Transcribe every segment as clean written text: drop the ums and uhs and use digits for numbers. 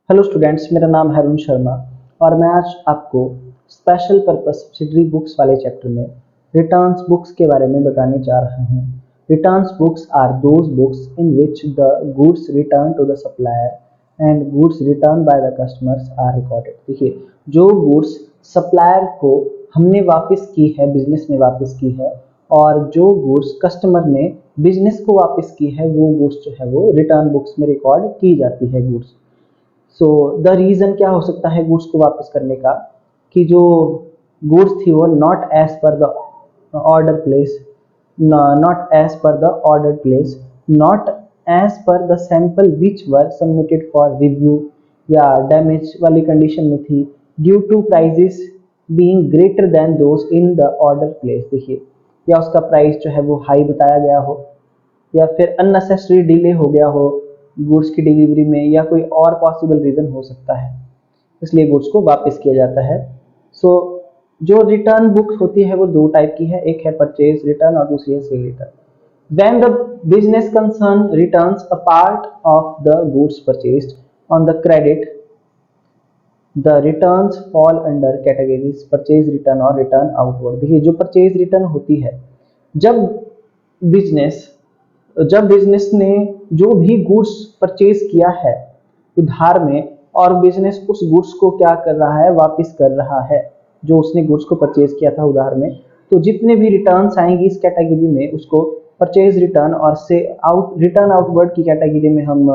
Hello students, मेरा नाम है अरुण शर्मा और मैं आज आपको स्पेशल पर्पस सब्सिडरी बुक्स वाले चैप्टर में रिटर्न्स बुक्स के बारे में बताने जा रहा हूँ। Returns books are those books in which the goods return to the supplier and goods return by the customers are recorded. देखिए, जो गुड्स सप्लायर को हमने वापस की है, बिजनेस ने वापस की है, और जो गुड्स कस्टमर ने बिजनेस को वापस की है, वो गुड्स जो है वो रिटर्न बुक्स में रिकॉर्ड की जाती है गुड्स। सो द रीज़न क्या हो सकता है गुड्स को वापस करने का, कि जो गुड्स थी वो not as per the order place, not as per the order place, not as per the sample which were submitted for review, या डैमेज वाली कंडीशन में थी, due to prices being greater than those in the order place. देखिए, या उसका price जो है वो हाई बताया गया हो, या फिर अननेसेसरी डिले हो गया हो गुड्स की डिलीवरी में, या कोई और पॉसिबल रीज़न हो सकता है, इसलिए गुड्स को वापस किया जाता है। सो जो रिटर्न बुक होती है वो दो टाइप की है, एक है परचेज रिटर्न और दूसरी है cell return. When the business concern returns a part of the goods purchased on the credit, the returns fall under categories purchase return और return outward। देखिए, जो परचेज रिटर्न होती है, जब बिजनेस जब बिजनेस ने जो भी गुड्स परचेज किया है उधार में, और बिजनेस उस गुड्स को क्या कर रहा है, वापस कर रहा है, जो उसने गुड्स को परचेज किया था उधार में, तो जितने भी रिटर्न्स आएंगी इस कैटेगरी में उसको परचेज रिटर्न और से रिटर्न आउटवर्ड की कैटेगरी में हम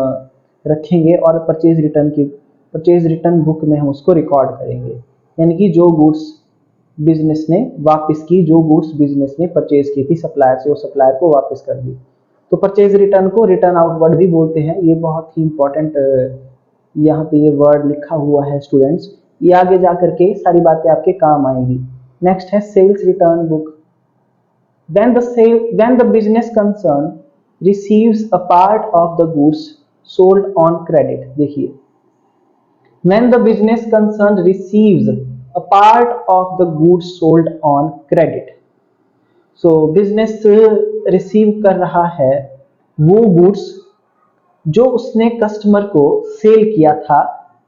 रखेंगे, और परचेज रिटर्न बुक में हम उसको रिकॉर्ड करेंगे। यानी कि जो गुड्स बिजनेस ने वापस की, जो गुड्स बिजनेस ने परचेज की थी सप्लायर से, वो सप्लायर को वापस कर दी। तो परचेज रिटर्न को रिटर्न आउटवर्ड भी बोलते हैं। ये बहुत ही इंपॉर्टेंट यहाँ पे ये वर्ड लिखा हुआ है स्टूडेंट्स, ये आगे जा करके सारी बातें आपके काम आएंगी। नेक्स्ट है sales return book. when the business concern receives a part of the goods sold on credit। देखिए, when the business concern receives a part of the goods sold on credit, so business receive कर रहा है वो goods जो उसने customer को cell किया था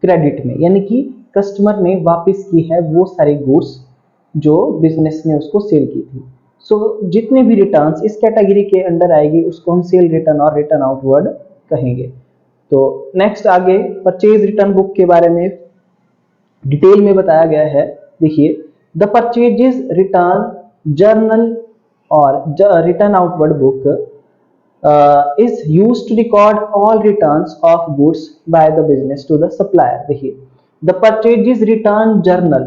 क्रेडिट में, यानी कि कस्टमर ने वापस की है वो सारे गुड्स जो बिजनेस ने उसको सेल की थी। सो जितने भी रिटर्न्स इस कैटेगरी के अंडर आएगी उसको हम सेल रिटर्न और रिटर्न आउटवर्ड कहेंगे। तो नेक्स्ट आगे परचेज रिटर्न बुक के बारे में डिटेल में बताया गया है। देखिए, द परचेजेस रिटर्न जर्नल और return outward book is used to record all returns of goods by the business to the supplier। देखिए, the purchases return journal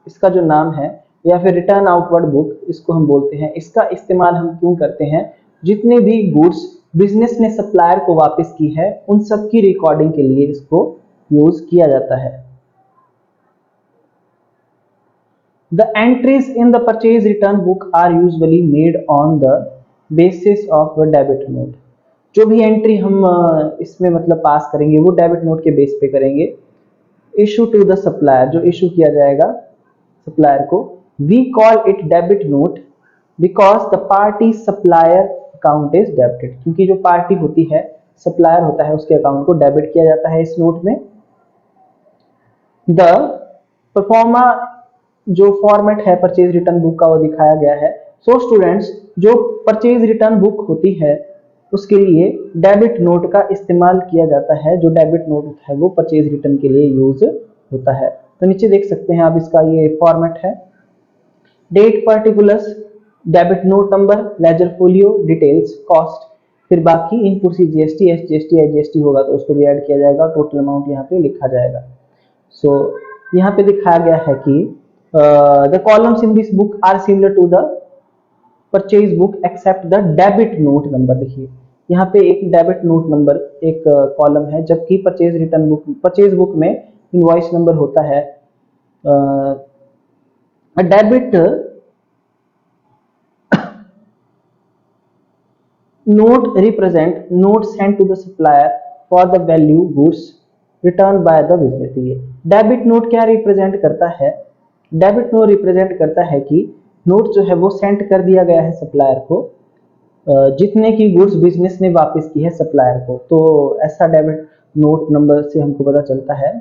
इसका जो नाम है, या फिर रिटर्न आउटवर्ड बुक इसको हम बोलते हैं, इसका इस्तेमाल हम क्यों करते हैं, जितने भी गुड्स बिजनेस ने सप्लायर को वापस की है उन सब की रिकॉर्डिंग के लिए इसको यूज किया जाता है। The entries in the purchase return book are usually made on the basis of a debit note। जो भी एंट्री हम इसमें मतलब पास करेंगे वो डेबिट नोट के बेस पे करेंगे। इशू टू द सप्लायर, जो इशू किया जाएगा सप्लायर को, we call it debit note because the party supplier account is debited. क्योंकि जो पार्टी होती है, सप्लायर होता है, उसके अकाउंट को डेबिट किया जाता है इस नोट में। द परफॉर्मा जो फॉर्मेट है परचेज रिटर्न बुक का वो दिखाया गया है। सो स्टूडेंट्स, जो परचेज रिटर्न बुक होती है उसके लिए डेबिट नोट का इस्तेमाल किया जाता है। जो डेबिट नोट होता है वो परचेज रिटर्न के लिए यूज होता है। तो नीचे देख सकते हैं आप, इसका ये फॉर्मेट है। Date particulars, debit note number, ledger folio, details, cost, फिर बाकी input C GST, SGST, IGST होगा तो उसको भी ऐड किया जाएगा, टोटल अमाउंट यहाँ पे लिखा जाएगा। सो यहाँ पे दिखाया गया है कि the columns in this book are similar to the purchase book except the debit note number। देखिए, यहाँ पे एक डेबिट नोट नंबर एक कॉलम है, जबकि परचेज बुक में इनवॉइस नंबर होता है। Debit note represent note sent to the supplier for the value goods return by the business. Debit note क्या रिप्रेजेंट करता है, डेबिट नोट रिप्रेजेंट करता है कि नोट जो है वो सेंड कर दिया गया है सप्लायर को जितने की गुड्स बिजनेस ने वापस की है सप्लायर को। तो ऐसा डेबिट नोट नंबर से हमको पता चलता है।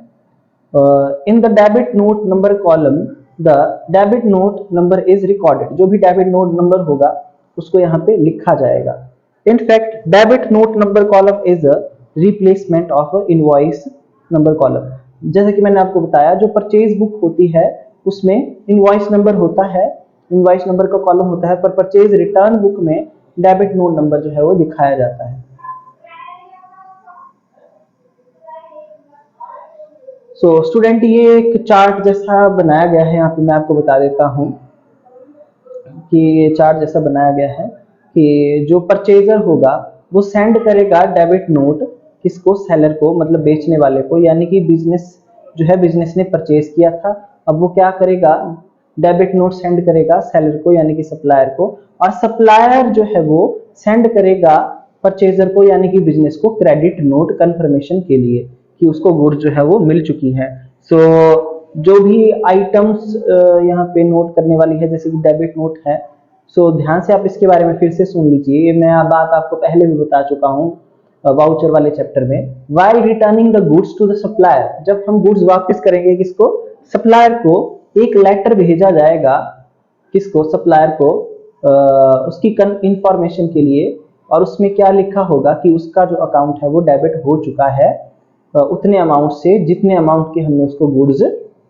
In the debit note number column the debit note number is recorded, जो भी डेबिट नोट नंबर होगा उसको यहाँ पे लिखा जाएगा। In fact debit note number column is a replacement of invoice number column. जैसे कि मैंने आपको बताया, जो परचेज बुक होती है उसमें इनवॉइस नंबर होता है, इनवॉइस नंबर का कॉलम होता है, पर परचेज रिटर्न बुक में डेबिट नोट नंबर जो है वो दिखाया जाता है। स्टूडेंट ये एक चार्ट जैसा बनाया गया है, यहाँ पे मैं आपको बता देता हूँ कि ये चार्ट जैसा बनाया गया है कि जो परचेजर होगा वो सेंड करेगा डेबिट नोट किसको, सेलर को, मतलब बेचने वाले को, यानी कि बिजनेस जो है, बिजनेस ने परचेज किया था, अब वो क्या करेगा, डेबिट नोट सेंड करेगा सेलर को यानी कि सप्लायर को, और सप्लायर जो है वो सेंड करेगा परचेजर को यानी कि बिजनेस को क्रेडिट नोट कंफर्मेशन के लिए कि उसको गुड्स जो है वो मिल चुकी है। जो भी आइटम्स यहाँ पे नोट करने वाली है, जैसे कि डेबिट नोट है, ध्यान से आप इसके बारे में फिर से सुन लीजिए, ये मैं बात आपको पहले भी बता चुका हूँ वाउचर वाले चैप्टर में। While returning the goods to the supplier, जब हम गुड्स वापस करेंगे किसको, सप्लायर को, एक लेटर भेजा जाएगा किसको, सप्लायर को, उसकी इंफॉर्मेशन के लिए, और उसमें क्या लिखा होगा कि उसका जो अकाउंट है वो डेबिट हो चुका है उतने अमाउंट से जितने अमाउंट के हमने उसको गुड्स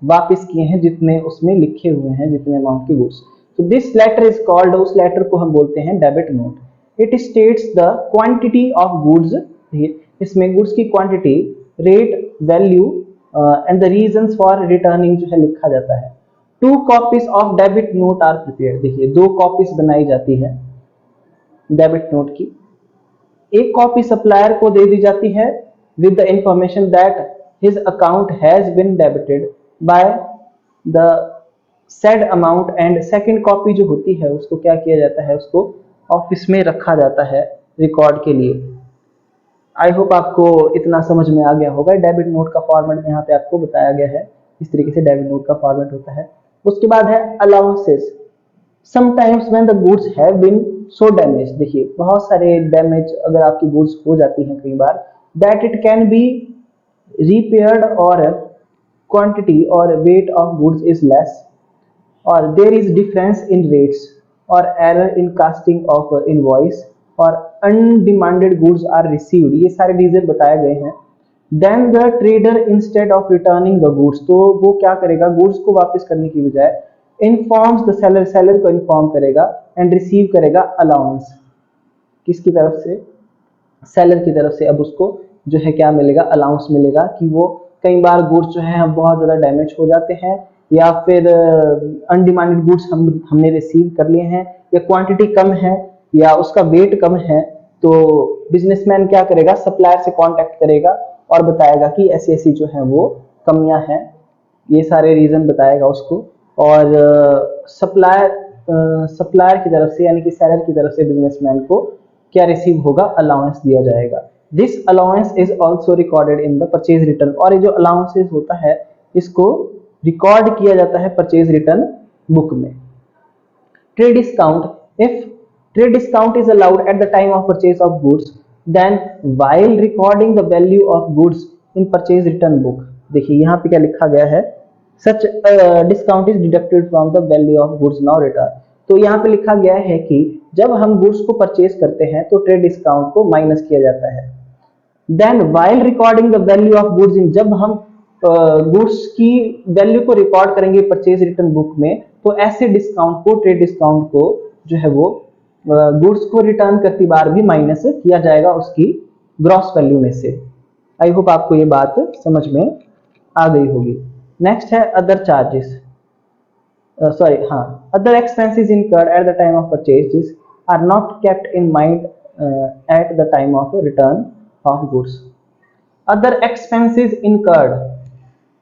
वापस किए हैं, जितने उसमें लिखे हुए हैं, जितने अमाउंट के गुड्स। तो दिस लेटर इज कॉल्ड, उस लेटर को हम बोलते हैं debit note. It states the quantity of goods, इसमें गुड्स की quantity, rate, value and the reasons for returning जो है लिखा जाता है। 2 copies of debit note are prepared, देखिए 2 कॉपीज बनाई जाती है डेबिट नोट की। एक कॉपी सप्लायर को दे दी जाती है with the information that his account has been debited by the said amount, and second copy जो होती है उसको क्या किया जाता है, उसको ऑफिस में रखा जाता है रिकॉर्ड के लिए। आई होप आपको इतना समझ में आ गया होगा। डेबिट नोट का फॉर्मेट यहाँ पे आपको बताया गया है, इस तरीके से डेबिट नोट का फॉर्मेट होता है। उसके बाद है allowances. Sometimes when the goods have been so damage, देखिए बहुत सारे डैमेज अगर आपकी गुड्स हो जाती हैं कई बार, that it can be repaired or quantity or weight of goods is less or there is difference in rates or error in casting of invoice or undemanded goods are received, ये सारे reason बताए गए हैं। then the trader instead of returning the goods, तो वो क्या करेगा, goods को वापस करने की बजाय informs the seller, सेलर को इन्फॉर्म करेगा एंड रिसीव करेगा अलाउंस, किसकी तरफ से, सेलर की तरफ से। अब उसको जो है क्या मिलेगा, अलाउंस मिलेगा कि वो कई बार गुड्स जो है बहुत ज़्यादा डैमेज हो जाते हैं, या फिर अनडिमांडेड गुड्स हमने रिसीव कर लिए हैं, या क्वांटिटी कम है, या उसका वेट कम है, तो बिजनेसमैन क्या करेगा, सप्लायर से कांटेक्ट करेगा और बताएगा कि ऐसी ऐसी जो है वो कमियां हैं, ये सारे रीजन बताएगा उसको, और सप्लायर की तरफ से यानी कि सेलर की तरफ से बिजनेसमैन को क्या रिसीव होगा, अलाउंस दिया जाएगा। This allowance is also recorded in the purchase return, और ये जो अलाउंसेस होता है इसको रिकॉर्ड किया जाता है परचेज रिटर्न बुक में। Trade discount, if trade discount is allowed at the time of purchase of goods then while recording the value of goods in purchase return book, देखिए यहाँ पे क्या लिखा गया है, such discount is deducted from the value of goods now return. तो यहाँ पे लिखा गया है कि जब हम गुड्स को परचेज करते हैं तो ट्रेड डिस्काउंट को माइनस किया जाता है। Then while recording the value of goods in, जब हम गुड्स की वैल्यू को रिकॉर्ड करेंगे परचेज रिटर्न बुक में, तो ऐसे डिस्काउंट को, ट्रेड डिस्काउंट को जो है वो गुड्स को रिटर्न करती बार भी माइनस किया जाएगा उसकी ग्रॉस वैल्यू में से। आई होप आपको ये बात समझ में आ गई होगी। नेक्स्ट है other charges, other expenses incurred at the time of purchases are not kept in mind at the time of return of goods. Other expenses incurred,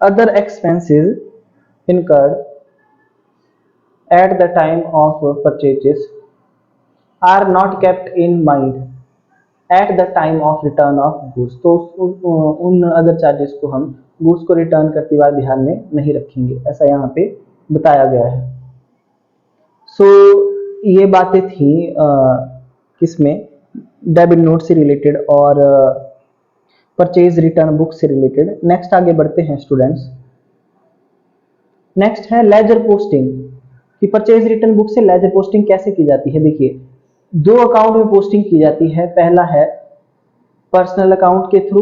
other expenses incurred at the time of purchases are not kept in mind at the time of return of goods, तो उन other charges को हम goods को return करती बार ध्यान में नहीं रखेंगे, ऐसा यहाँ पे बताया गया है। ये बातें थी किसमें, डेबिट नोट से रिलेटेड और परचेज रिटर्न बुक से रिलेटेड। नेक्स्ट आगे बढ़ते हैं स्टूडेंट्स। नेक्स्ट है लेजर पोस्टिंग, कि परचेज रिटर्न बुक से लेजर पोस्टिंग कैसे की जाती है। देखिए, दो अकाउंट में पोस्टिंग की जाती है। पहला है पर्सनल अकाउंट के थ्रू,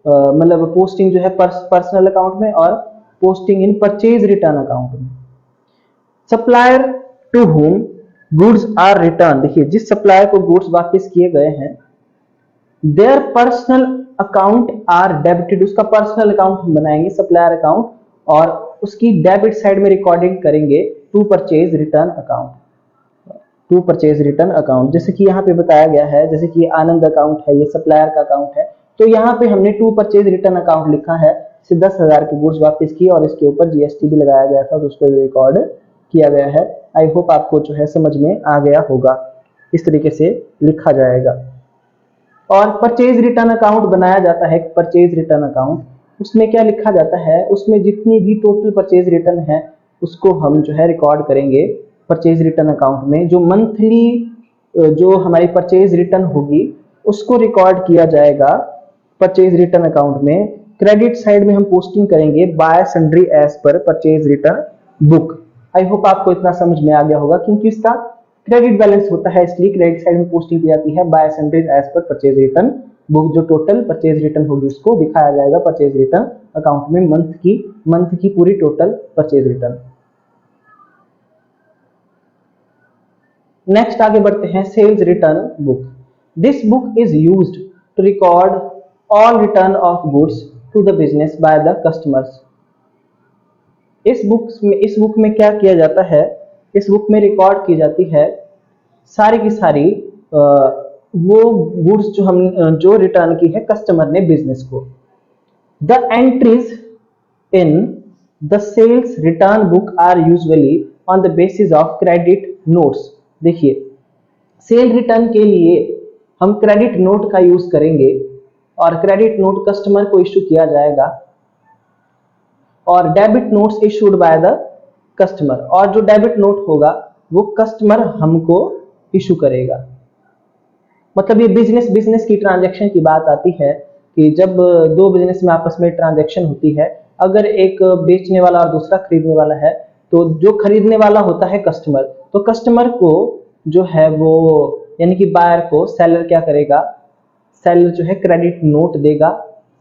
मतलब पोस्टिंग जो है पर्सनल अकाउंट में, और posting in purchase return account में। Supplier to whom goods are return, देखिए जिस सप्लायर को गुड्स वापस किए गए हैं, their personal account are debited, उसका पर्सनल अकाउंट हम बनाएंगे सप्लायर अकाउंट, और उसकी डेबिट साइड में रिकॉर्डिंग करेंगे to purchase return account, to purchase return account. जैसे कि यहाँ पे बताया गया है, जैसे कि आनंद अकाउंट है, ये सप्लायर का अकाउंट है, तो यहाँ पे हमने टू परचेज रिटर्न अकाउंट लिखा है, से 10,000 के गुड्स वापस किए और इसके ऊपर जीएसटी भी लगाया गया था, तो उसको भी रिकॉर्ड किया गया है। आई होप आपको जो है समझ में आ गया होगा, इस तरीके से लिखा जाएगा। और परचेज रिटर्न अकाउंट बनाया जाता है, परचेज रिटर्न अकाउंट, उसमें क्या लिखा जाता है, उसमें जितनी भी टोटल परचेज रिटर्न है उसको हम जो है रिकॉर्ड करेंगे परचेज रिटर्न अकाउंट में। जो मंथली जो हमारी परचेज रिटर्न होगी उसको रिकॉर्ड किया जाएगा परचेज रिटर्न अकाउंट में। क्रेडिट साइड में हम पोस्टिंग करेंगे by sundry as per purchase return book. I hope आपको इतना समझ में आ गया होगा, क्योंकि इसका क्रेडिट बैलेंस होता है, इसलिए क्रेडिट साइड में पोस्टिंग की जाती है by sundry as per purchase return book. जो टोटल परचेज रिटर्न होगी उसको दिखाया जाएगा परचेज रिटर्न अकाउंट में, मंथ की पूरी टोटल परचेज रिटर्न। नेक्स्ट आगे बढ़ते हैं, sales return book. This book is used to record all return of goods to the business by the customers. इस बुक में क्या किया जाता है, इस बुक में रिकॉर्ड की जाती है सारी की सारी वो गुड्स जो रिटर्न की है कस्टमर ने बिजनेस को। The entries in the sales return book are usually on the basis of credit notes. देखिए, सेल रिटर्न के लिए हम क्रेडिट नोट का यूज करेंगे, और क्रेडिट नोट कस्टमर को इश्यू किया जाएगा, और debit notes issued by the customer, और जो डेबिट नोट होगा वो कस्टमर हमको इशू करेगा। मतलब ये बिजनेस की ट्रांजैक्शन की बात आती है, कि जब दो बिजनेस में आपस में ट्रांजैक्शन होती है, अगर एक बेचने वाला और दूसरा खरीदने वाला है, तो जो खरीदने वाला होता है कस्टमर, तो कस्टमर को जो है वो, यानी कि बायर को सेलर क्या करेगा, सेलर जो है क्रेडिट नोट देगा,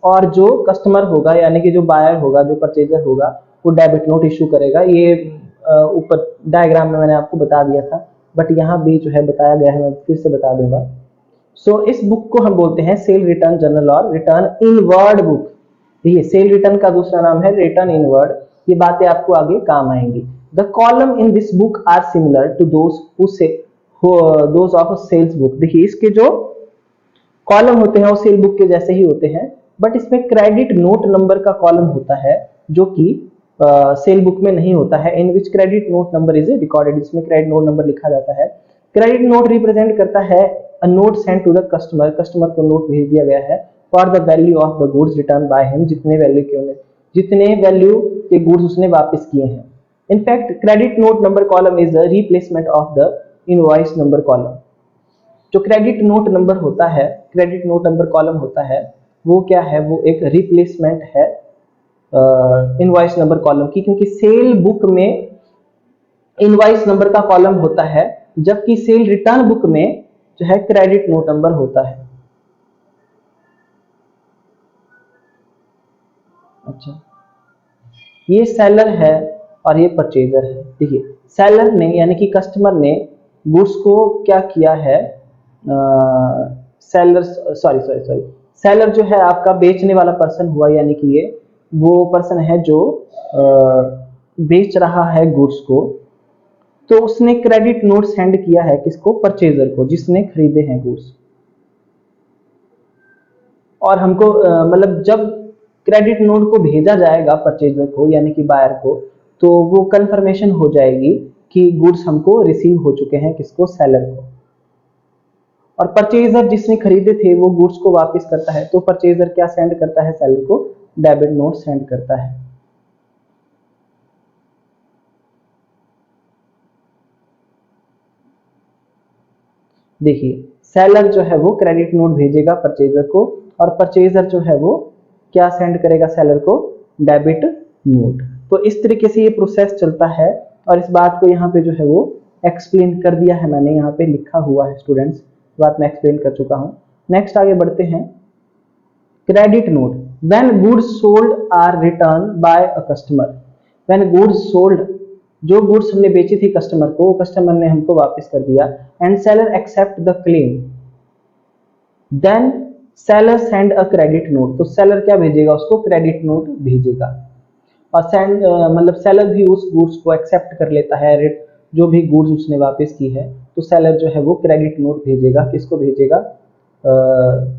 और जो कस्टमर होगा यानी कि जो बायर होगा, जो परचेजर होगा, वो डेबिट नोट इशू करेगा। ये ऊपर डायग्राम में मैंने आपको बता दिया था, बट यहाँ भी जो है बताया गया है, मैं फिर से बता दूंगा। सो इस बुक को हम बोलते हैं सेल रिटर्न जर्नल और रिटर्न इनवर्ड बुक। ये सेल रिटर्न का दूसरा नाम है रिटर्न इनवर्ड। ये बातें आपको आगे काम आएंगी। The column in this book are similar to those of sales book. देखिए, इसके जो कॉलम होते हैं वो सेल बुक के जैसे ही होते हैं, बट इसमें क्रेडिट नोट नंबर का कॉलम होता है, जो कि सेल बुक में नहीं होता है। In which credit note number is recorded, इसमें क्रेडिट नोट नंबर लिखा जाता है। क्रेडिट नोट रिप्रेजेंट करता है a note sent to the customer, customer को नोट भेज दिया गया है for the value of the goods return by him, जितने वैल्यू के गुड्स उसने वापस किए हैं। In fact credit note number column is the replacement of the invoice number column. जो क्रेडिट नोट नंबर होता है, क्रेडिट नोट नंबर कॉलम होता है, वो क्या है, वो एक रिप्लेसमेंट है इनवॉइस नंबर कॉलम की, क्योंकि सेल बुक में इनवॉइस नंबर का कॉलम होता है, जबकि सेल रिटर्न बुक में जो है क्रेडिट नोट नंबर होता है। अच्छा, ये सेलर है और ये परचेजर है। देखिए, सेलर ने यानी कि कस्टमर ने गुड्स को क्या किया है, सेलर जो है आपका बेचने वाला पर्सन हुआ, यानी कि ये वो पर्सन है जो बेच रहा है गुड्स को, तो उसने क्रेडिट नोट सेंड किया है किसको, परचेजर को, जिसने खरीदे हैं गुड्स। और हमको मतलब जब क्रेडिट नोट को भेजा जाएगा परचेजर को यानी कि बायर को, तो वो कंफर्मेशन हो जाएगी कि गुड्स हमको रिसीव हो चुके हैं, किसको, सेलर को। और परचेजर जिसने खरीदे थे वो गुड्स को वापस करता है, तो परचेजर क्या सेंड करता है, सेलर को डेबिट नोट सेंड करता है। देखिए, सेलर जो है वो क्रेडिट नोट भेजेगा परचेजर को, और परचेजर जो है वो क्या सेंड करेगा सेलर को, डेबिट नोट। तो इस तरीके से ये प्रोसेस चलता है और इस बात को यहाँ पे जो है वो एक्सप्लेन कर दिया है मैंने, यहाँ पे लिखा हुआ है स्टूडेंट्स, बात मैं एक्सप्लेन कर चुका हूँ। नेक्स्ट आगे बढ़ते हैं। Credit note, when goods sold are return by a customer. When goods sold, जो गुड्स हमने बेची थी कस्टमर को, वो कस्टमर ने हमको वापस कर दिया, and seller accept the claim, then seller send a credit note. तो सेलर क्या भेजेगा, उसको क्रेडिट नोट भेजेगा। और सेंड मतलब सेलर भी उस गुड्स को एक्सेप्ट कर लेता है, रेट जो भी गुड्स उसने वापस की है, तो सेलर जो है वो क्रेडिट नोट भेजेगा, किसको भेजेगा,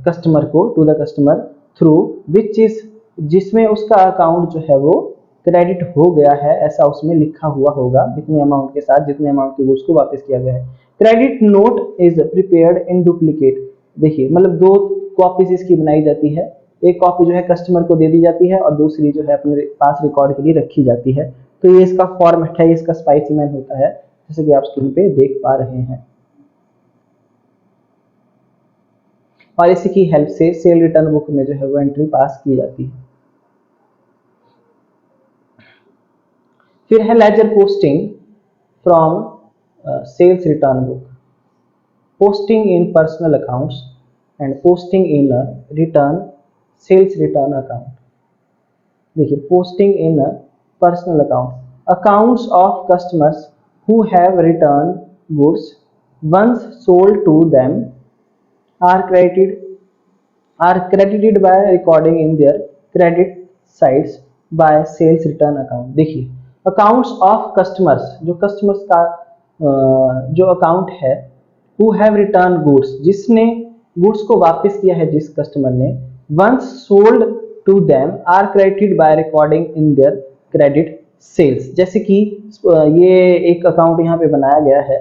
कस्टमर को, to the customer through which is, जिसमें उसका अकाउंट जो है वो क्रेडिट हो गया है, ऐसा उसमें लिखा हुआ होगा, इतने अमाउंट के साथ जितने अमाउंट के गुड्स को वापस किया गया है। Credit note is prepared in duplicate. देखिए मतलब दो कॉपीज इसकी बनाई जाती है, एक कॉपी जो है कस्टमर को दे दी जाती है और दूसरी जो है अपने पास रिकॉर्ड के लिए रखी जाती है। तो ये इसका फॉर्मेट है, इसका स्पाइसीमैन होता है, जैसे कि आप स्क्रीन पे देख पा रहे हैं। और इसी की हेल्प से सेल रिटर्न बुक में जो है वो एंट्री पास की जाती है। फिर है ledger posting from sales return book, posting in personal accounts and posting in a return sales return account। देखिए posting in a personal account, accounts of customers who have returned goods once sold to them are credited by recording in their credit sides by sales return account। देखिए accounts of customers, जो customers का जो account है, who have returned goods, जिसने goods को वापस किया है जिस कस्टमर ने, once sold to them are credited by recording in their credit sales। जैसे कि ये एक अकाउंट यहाँ पे बनाया गया है,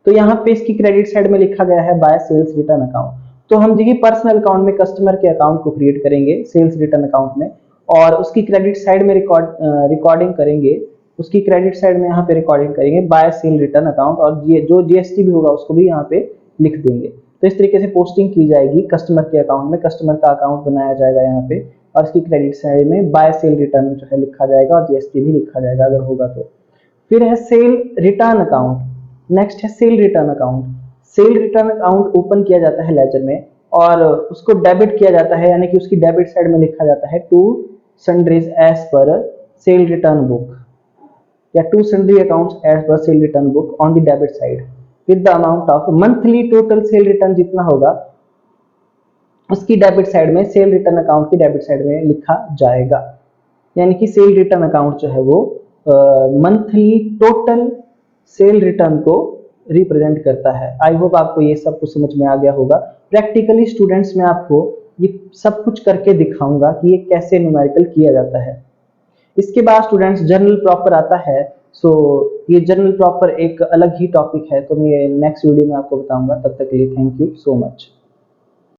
तो यहाँ पे इसकी क्रेडिट साइड में लिखा गया है बाय सेल्स रिटर्न अकाउंट। तो हम देखिए पर्सनल अकाउंट में कस्टमर के अकाउंट को क्रिएट करेंगे सेल्स रिटर्न अकाउंट में, और उसकी क्रेडिट साइड में रिकॉर्डिंग करेंगे, उसकी क्रेडिट साइड में यहाँ पे रिकॉर्डिंग करेंगे बाय सेल रिटर्न अकाउंट, और जो जीएसटी भी होगा उसको भी यहाँ पे लिख देंगे। तो इस तरीके से पोस्टिंग की जाएगी कस्टमर के अकाउंट में, कस्टमर का अकाउंट बनाया जाएगा यहाँ पे, और इसकी क्रेडिट साइड में बाय सेल रिटर्न जो है लिखा जाएगा और जीएसटी भी लिखा जाएगा अगर होगा तो। फिर है सेल रिटर्न अकाउंट। नेक्स्ट है cell return account. Cell return account open किया जाता है लेजर में और उसको डेबिट किया जाता है, यानी कि उसकी डेबिट साइड में लिखा जाता है to sundries as per sale return book, या to sundry accounts as per sale return book on the debit side with the amount of monthly total sale return, जितना होगा उसकी डेबिट साइड में, sale return account की debit side में लिखा जाएगा। यानी कि सेल रिटर्न अकाउंट जो है वो मंथली टोटल सेल रिटर्न को रिप्रेजेंट करता है। आई होप आपको ये सब कुछ समझ में आ गया होगा। प्रैक्टिकली स्टूडेंट्स मैं आपको ये सब कुछ करके दिखाऊंगा कि ये कैसे न्यूमेरिकल किया जाता है। इसके बाद स्टूडेंट्स जर्नल प्रॉपर आता है। सो ये जर्नल प्रॉपर एक अलग ही टॉपिक है, तो मैं नेक्स्ट वीडियो में आपको बताऊंगा। तब तक के लिए थैंक यू सो मच।